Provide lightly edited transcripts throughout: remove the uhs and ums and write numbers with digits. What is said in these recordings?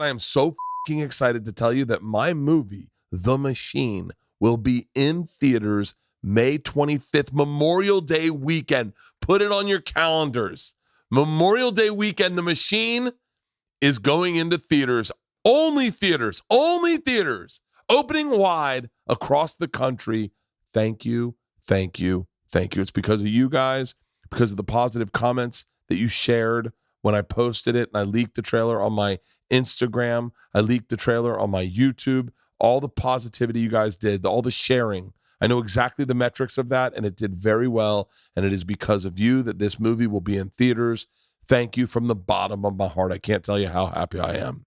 I am so fucking excited to tell you that my movie, The Machine, will be in theaters May 25th, Memorial Day weekend. Put it on your calendars. Memorial Day weekend, The Machine is going into theaters. Only theaters. Opening wide across the country. Thank you. It's because of you guys, because of the positive comments that you shared when I posted it, and I leaked the trailer on my Instagram. I leaked the trailer on my YouTube. All the positivity you guys did, all the sharing. I know exactly the metrics of that, and it did very well, and it is because of you that this movie will be in theaters. Thank you from the bottom of my heart. I can't tell you how happy I am.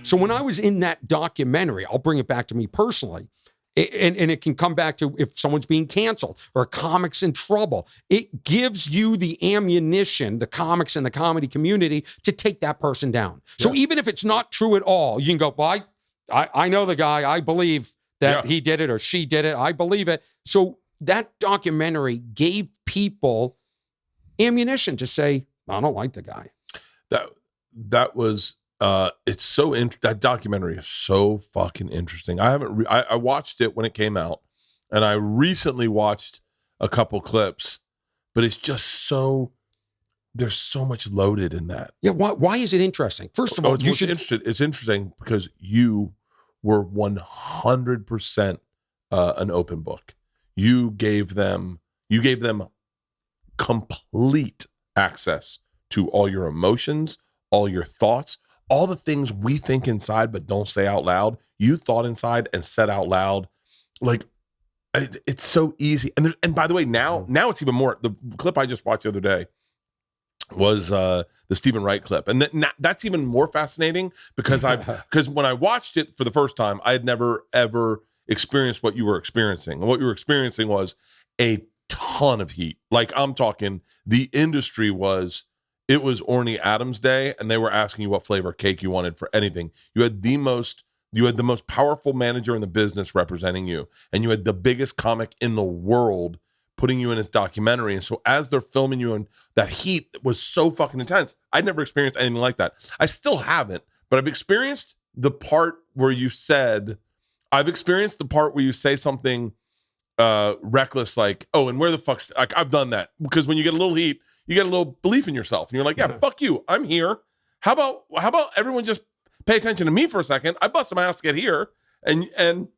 So when I was in that documentary, I'll bring it back to me personally, and it can come back to if someone's being canceled or a comic's in trouble. It gives you the ammunition, the comics and the comedy community, to take that person down. So even if it's not true at all, you can go, well, I know the guy. I believe that he did it or she did it. I believe it. So that documentary gave people ammunition to say, I don't like the guy. That was... it's so that documentary is so fucking interesting. I watched it when it came out, and I recently watched a couple clips, but it's just so, there's so much loaded in that. Yeah. Why is it interesting? First of all, it's interesting because you were 100% an open book. You gave them complete access to all your emotions, all your thoughts, all the things we think inside but don't say out loud. You thought inside and said out loud. Like, it's so easy. And by the way, now it's even more. The clip I just watched the other day was the Stephen Wright clip, and that's even more fascinating because when I watched it for the first time, I had never ever experienced what you were experiencing. And what you were experiencing was a ton of heat. Like, I'm talking, the industry was. It was Orny Adams Day, and they were asking you what flavor cake you wanted for anything. You had the most powerful manager in the business representing you, and you had the biggest comic in the world putting you in his documentary. And so as they're filming you, and that heat was so fucking intense, I'd never experienced anything like that. I still haven't, but I've experienced the part where you say something reckless, like, oh, and where the fuck's, like, I've done that, because when you get a little heat, you get a little belief in yourself, and you're like, yeah, fuck you, I'm here. How about everyone just pay attention to me for a second? I busted my ass to get here, and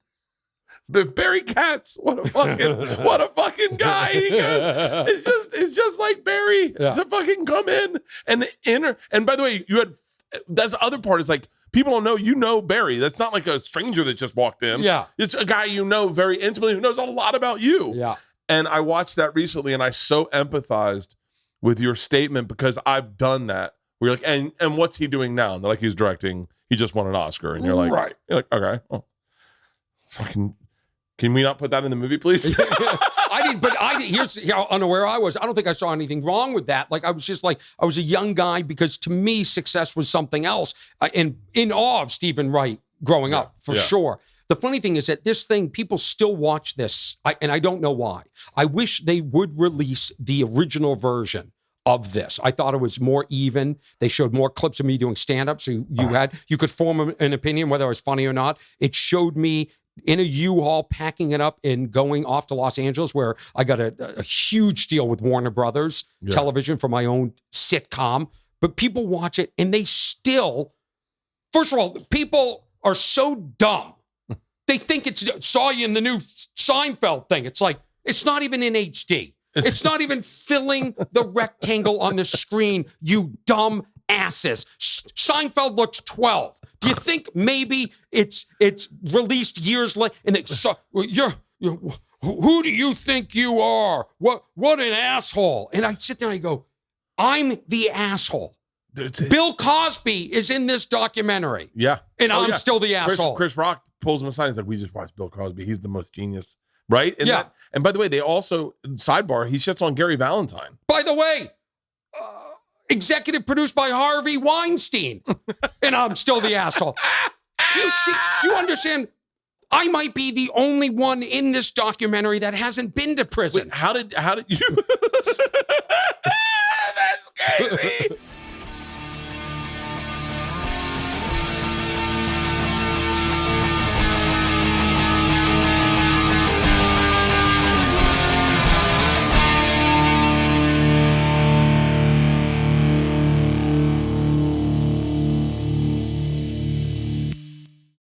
Barry Katz, what a fucking guy. He goes, it's just like Barry to fucking come in and by the way, that's the other part, is like, people don't know you know Barry. That's not like a stranger that just walked in. Yeah, it's a guy you know very intimately, who knows a lot about you. Yeah, and I watched that recently, and I so empathized with your statement, because I've done that. We're like, and what's he doing now? And they're like, he's directing. He just won an Oscar, and you're like, okay, well, fucking, can we not put that in the movie, please? Here's how unaware I was. I don't think I saw anything wrong with that. Like, I was just like, I was a young guy, because to me, success was something else. And in awe of Stephen Wright growing up, for sure. The funny thing is that this thing, people still watch this, and I don't know why. I wish they would release the original version of this. I thought it was more even. They showed more clips of me doing stand-up, so you could form an opinion whether it was funny or not. It showed me in a U-Haul packing it up and going off to Los Angeles, where I got a huge deal with Warner Brothers Television for my own sitcom. But people watch it, and they still, first of all, people are so dumb. They think saw you in the new Seinfeld thing. It's like, it's not even in HD. It's not even filling the rectangle on the screen, you dumb asses. Seinfeld looks 12. Do you think maybe it's released years later? And who do you think you are? What an asshole. And I sit there and I go, I'm the asshole. Bill Cosby is in this documentary. Yeah. And I'm still the asshole. Chris Rock pulls him aside. He's like, we just watched Bill Cosby. He's the most genius. Right? And and by the way, they also, sidebar, he shits on Gary Valentine. By the way, executive produced by Harvey Weinstein. And I'm still the asshole. Do you understand? I might be the only one in this documentary that hasn't been to prison. Wait, how did you? That's crazy.